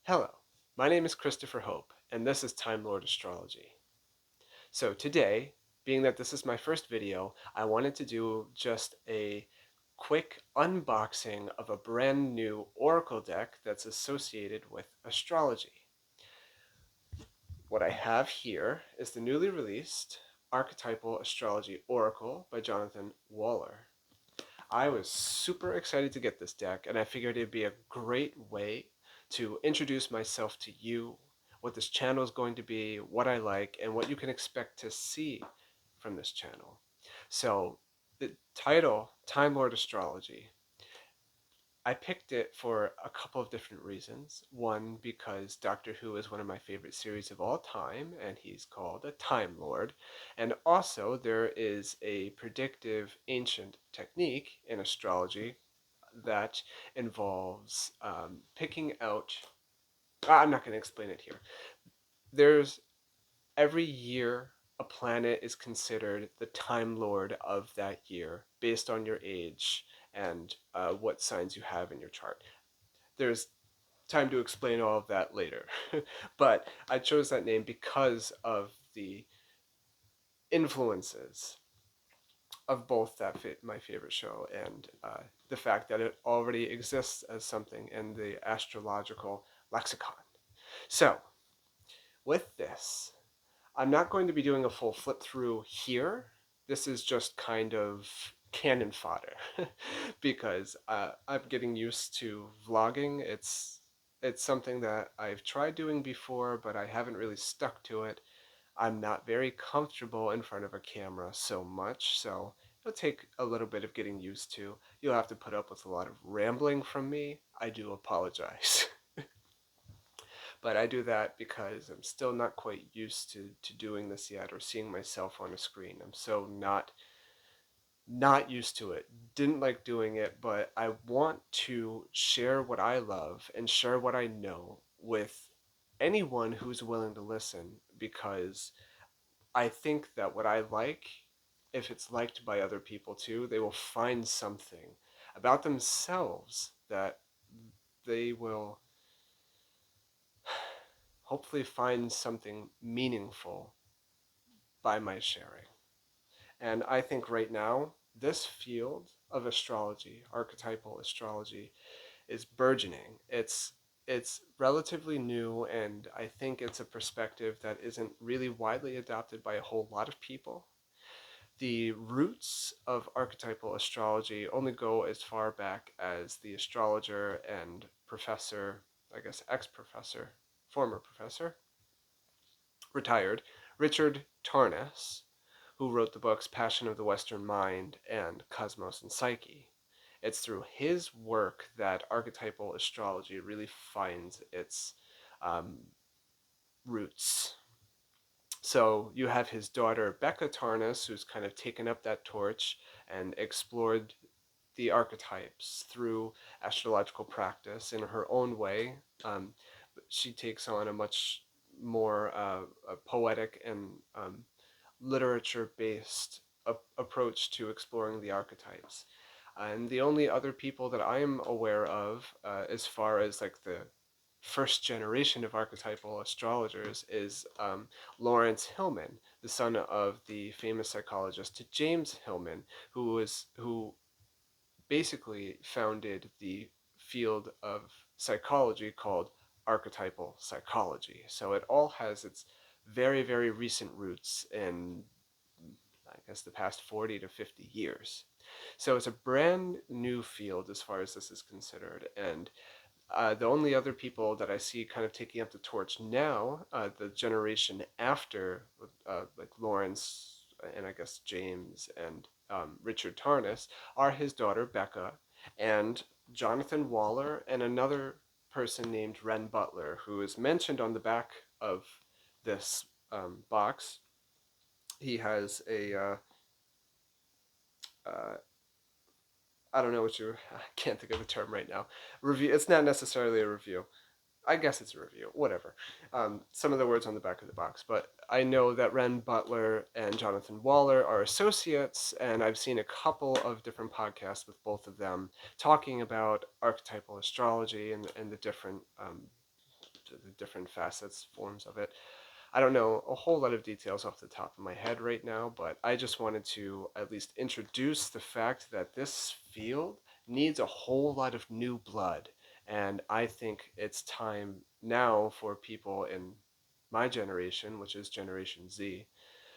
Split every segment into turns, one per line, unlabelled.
Hello, my name is Christopher Hope, and this is Time Lord Astrology. So today, being that this is my first video, I wanted to do just a quick unboxing of a brand new oracle deck that's associated with astrology. What I have here is the newly released Archetypal Astrology Oracle by Jonathan Waller. I was super excited to get this deck, and I figured it'd be a great way to introduce myself to you, what this channel is going to be, what I like, and what you can expect to see from this channel. So, the title, Time Lord Astrology, I picked it for a couple of different reasons. One, because Doctor Who is one of my favorite series of all time, and he's called a Time Lord. And also, there is a predictive ancient technique in astrology that involves picking out. I'm not going to explain it here. There's every year a planet is considered the Time Lord of that year based on your age and what signs you have in your chart. There's time to explain all of that later. But I chose that name because of the influences of both my favorite show and the fact that it already exists as something in the astrological lexicon. So, with this, I'm not going to be doing a full flip through here. This is just kind of cannon fodder because I'm getting used to vlogging. It's something that I've tried doing before, but I haven't really stuck to it. I'm not very comfortable in front of a camera so much, so it'll take a little bit of getting used to. You'll have to put up with a lot of rambling from me. I do apologize. But I do that because I'm still not quite used to doing this yet or seeing myself on a screen. I'm so not used to it. Didn't like doing it, but I want to share what I love and share what I know with anyone who's willing to listen because I think that what I like, if it's liked by other people too, they will find something about themselves that they will hopefully find something meaningful by my sharing. And I think right now, this field of astrology, archetypal astrology, is burgeoning. It's relatively new, and I think it's a perspective that isn't really widely adopted by a whole lot of people. The roots of archetypal astrology only go as far back as the astrologer and professor, I guess ex-professor, former professor, retired, Richard Tarnas, who wrote the books Passion of the Western Mind and Cosmos and Psyche. It's through his work that archetypal astrology really finds its um, roots. So you have his daughter Becca Tarnas, who's kind of taken up that torch and explored the archetypes through astrological practice in her own way. She takes on a much more a poetic and literature-based approach to exploring the archetypes. And the only other people that I'm aware of, as far as like the first generation of archetypal astrologers, is Lawrence Hillman, the son of the famous psychologist James Hillman, who basically founded the field of psychology called archetypal psychology. So it all has its very, very recent roots in, I guess, the past 40 to 50 years. So it's a brand new field as far as this is considered. And the only other people that I see kind of taking up the torch now, the generation after, like Lawrence and I guess James and Richard Tarnas, are his daughter Becca and Jonathan Waller and another person named Ren Butler, who is mentioned on the back of this box. He has a uh, I don't know what you I can't think of the term right now. Review. It's not necessarily a review. I guess it's a review, whatever. Some of the words on the back of the box, but I know that Ren Butler and Jonathan Waller are associates, and I've seen a couple of different podcasts with both of them talking about archetypal astrology and the different the different facets, forms of it. I don't know a whole lot of details off the top of my head right now, but I just wanted to at least introduce the fact that this field needs a whole lot of new blood. And I think it's time now for people in my generation, which is Generation Z.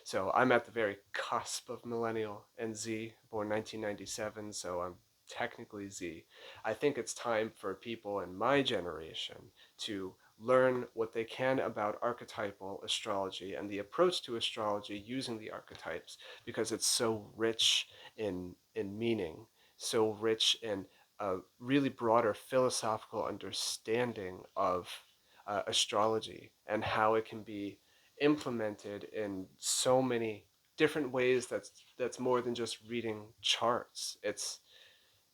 So I'm at the very cusp of millennial and Z, born 1997, so I'm technically Z. I think it's time for people in my generation to learn what they can about archetypal astrology and the approach to astrology using the archetypes, because it's so rich in meaning, so rich in a really broader philosophical understanding of astrology and how it can be implemented in so many different ways. That's more than just reading charts.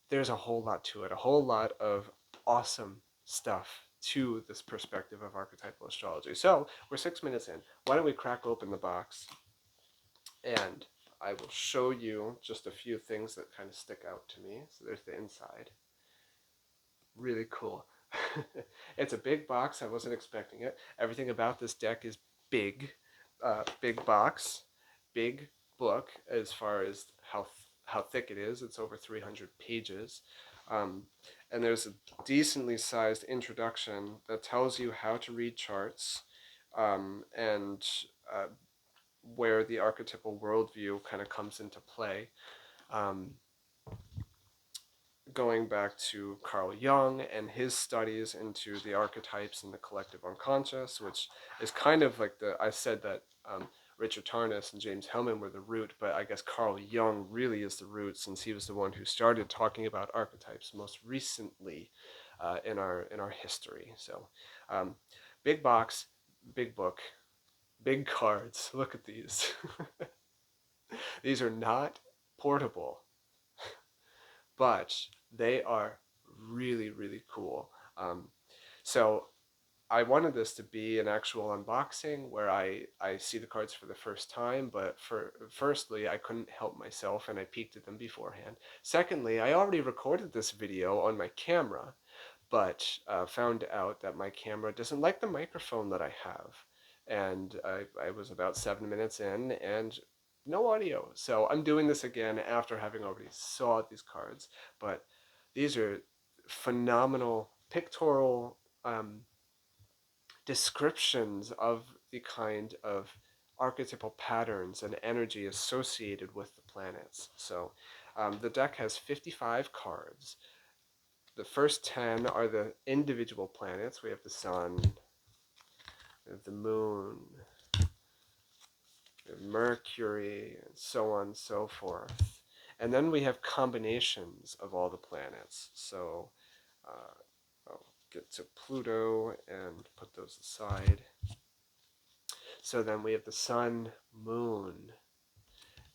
There's a whole lot to it, a whole lot of awesome stuff to this perspective of archetypal astrology. So we're 6 minutes in. Why don't we crack open the box, and I will show you just a few things that kind of stick out to me. So there's the inside. Really cool. It's a big box. I wasn't expecting it. Everything about this deck is big. Big box, big book as far as how thick it is. It's over 300 pages. And there's a decently sized introduction that tells you how to read charts, and where the archetypal worldview kind of comes into play. Um, Going back to Carl Jung and his studies into the archetypes and the collective unconscious, which is kind of like I said that Richard Tarnas and James Hellman were the root, but I guess Carl Jung really is the root, since he was the one who started talking about archetypes most recently in our history. So big box, big book, big cards. Look at these. These are not portable, but they are really, really cool. So I wanted this to be an actual unboxing where I see the cards for the first time, but firstly, I couldn't help myself and I peeked at them beforehand. Secondly, I already recorded this video on my camera, but found out that my camera doesn't like the microphone that I have. And I was about 7 minutes in and no audio. So I'm doing this again after having already saw these cards. But these are phenomenal pictorial descriptions of the kind of archetypal patterns and energy associated with the planets. So the deck has 55 cards. The first 10 are the individual planets. We have the sun, we have the moon, we have Mercury, and so on and so forth. And then we have combinations of all the planets. So I'll get to Pluto and put those aside. So then we have the sun, moon,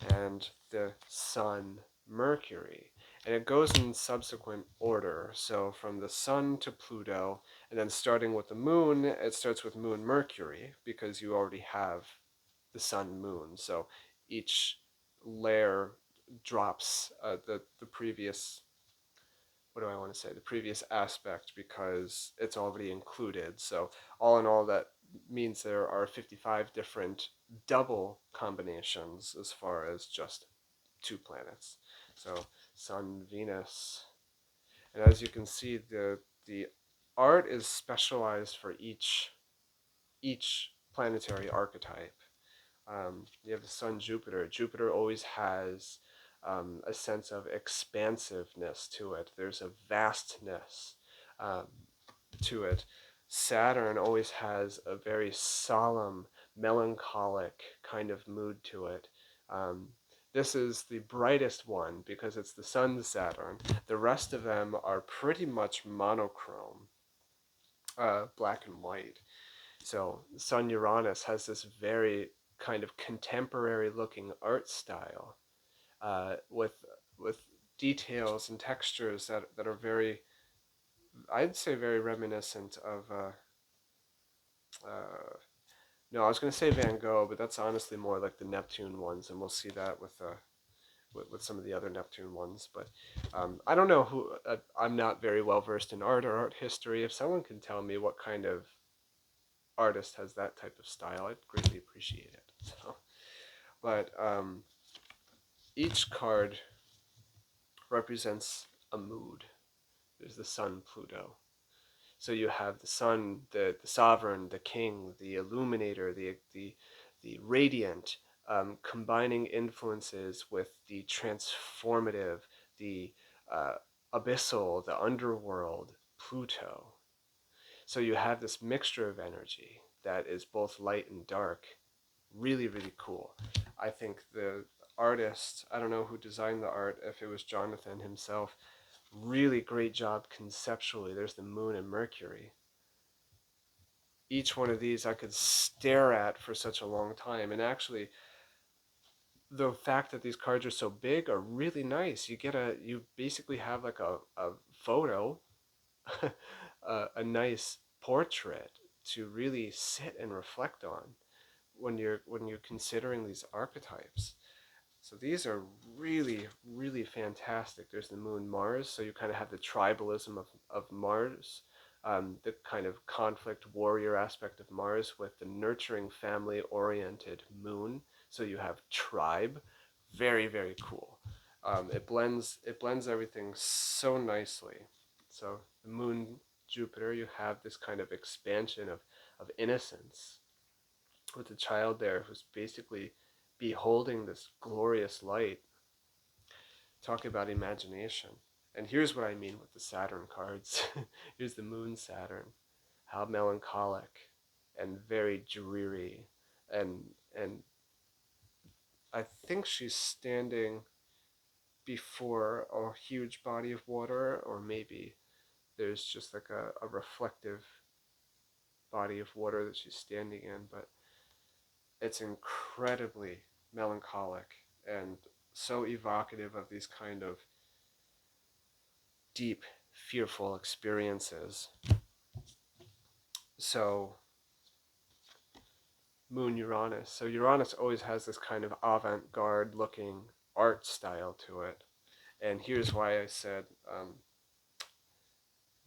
and the sun, Mercury. And it goes in subsequent order. So from the sun to Pluto, and then starting with the moon, it starts with moon, Mercury, because you already have the sun, moon. So each layer drops the previous, what do I want to say, the previous aspect, because it's already included. So all in all, that means there are 55 different double combinations as far as just two planets. So Sun, Venus, and as you can see, the art is specialized for each planetary archetype. You have the Sun, Jupiter. Jupiter always has a sense of expansiveness to it. There's a vastness um, to it. Saturn always has a very solemn, melancholic kind of mood to it. Um, this is the brightest one because it's the Sun Saturn. The rest of them are pretty much monochrome, black and white. So Sun Uranus has this very kind of contemporary looking art style, with details and textures that are very, I'd say, very reminiscent of no, I was going to say Van Gogh, but that's honestly more like the Neptune ones, and we'll see that with some of the other Neptune ones. But I don't know who. I'm not very well versed in art or art history. If someone can tell me what kind of artist has that type of style, I'd greatly appreciate it. So, but each card represents a mood. There's the Sun, Pluto. So you have the Sun, the sovereign, the king, the illuminator, the radiant, combining influences with the transformative, the uh, abyssal, the underworld, Pluto. So you have this mixture of energy that is both light and dark. Really, really cool. I think the artist, I don't know who designed the art, if it was Jonathan himself, really great job conceptually. There's the moon and Mercury. Each one of these I could stare at for such a long time. And actually, the fact that these cards are so big are really nice. You basically have like a photo, a nice portrait to really sit and reflect on when you're considering these archetypes. So these are really, really fantastic. There's the moon Mars, so you kind of have the tribalism of Mars, the kind of conflict warrior aspect of Mars with the nurturing family oriented moon. So you have tribe, very, very cool. It blends everything so nicely. So the moon Jupiter, you have this kind of expansion of innocence with the child there who's basically beholding this glorious light. Talk about imagination. And here's what I mean with the Saturn cards. Here's the moon Saturn. How melancholic and very dreary. And I think she's standing before a huge body of water, or maybe there's just like a reflective body of water that she's standing in, but it's incredibly melancholic and so evocative of these kind of deep, fearful experiences. So, Moon Uranus. So, Uranus always has this kind of avant garde looking art style to it. And here's why I said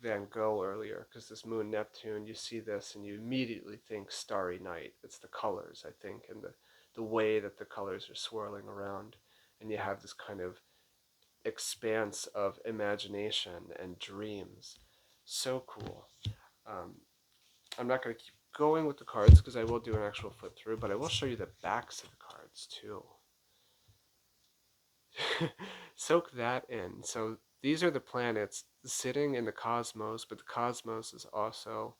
Van Gogh earlier, because this Moon Neptune, you see this and you immediately think Starry Night. It's the colors, I think, and the way that the colors are swirling around. And you have this kind of expanse of imagination and dreams. So cool. Um, I'm not going to keep going with the cards because I will do an actual flip through, but I will show you the backs of the cards too. Soak that in. So these are the planets sitting in the cosmos, but the cosmos is also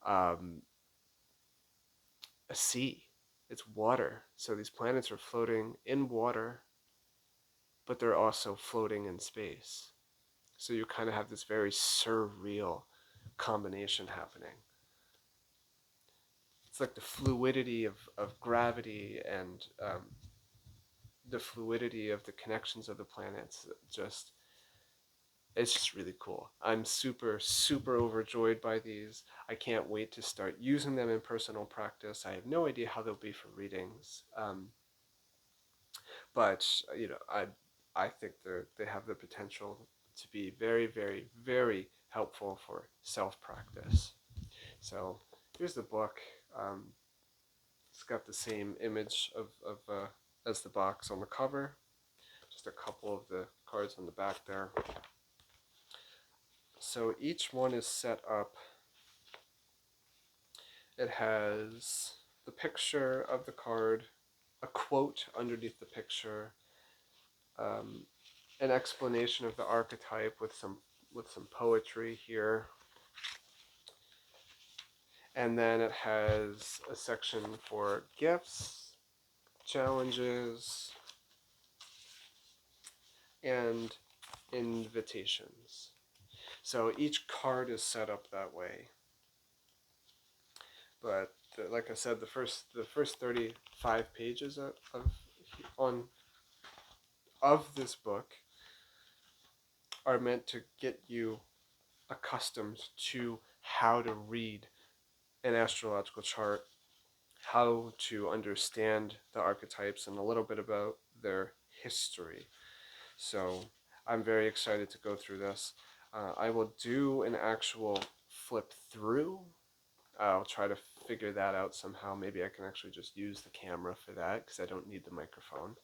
um, a sea. It's water. So these planets are floating in water, but they're also floating in space. So you kind of have this very surreal combination happening. It's like the fluidity of gravity and the fluidity of the connections of the planets. It's just really cool. I'm super, super overjoyed by these. I can't wait to start using them in personal practice. I have no idea how they'll be for readings, but I think they have the potential to be very, very, very helpful for self practice. So here's the book. It's got the same image of as the box on the cover. Just a couple of the cards on the back there. So each one is set up. It has the picture of the card, a quote underneath the picture, an explanation of the archetype with some poetry here, and then it has a section for gifts, challenges, and invitations. So each card is set up that way. But like I said, the first 35 pages of this book are meant to get you accustomed to how to read an astrological chart, how to understand the archetypes, and a little bit about their history. So I'm very excited to go through this. I will do an actual flip through. I'll try to figure that out somehow. Maybe I can actually just use the camera for that because I don't need the microphone.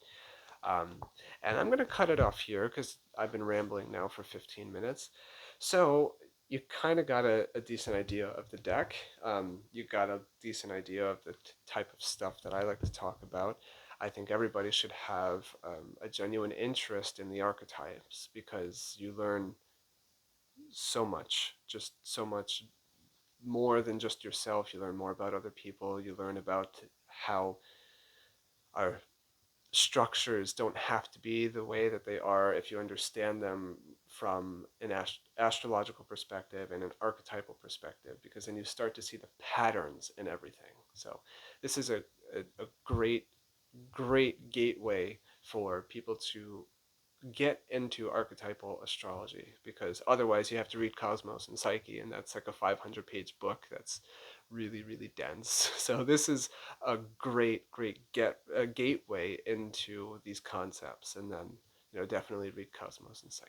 Um, and I'm going to cut it off here because I've been rambling now for 15 minutes. So you kind of got a decent idea of the deck. You got a decent idea of the type of stuff that I like to talk about. I think everybody should have a genuine interest in the archetypes because you learn so much, just so much more than just yourself. You learn more about other people. You learn about how our structures don't have to be the way that they are if you understand them from an astrological perspective and an archetypal perspective, because then you start to see the patterns in everything. So this is a great gateway for people to get into archetypal astrology, because otherwise you have to read Cosmos and Psyche, and that's like a 500-page book that's really dense. So this is a great gateway into these concepts, and then definitely read Cosmos and Psyche.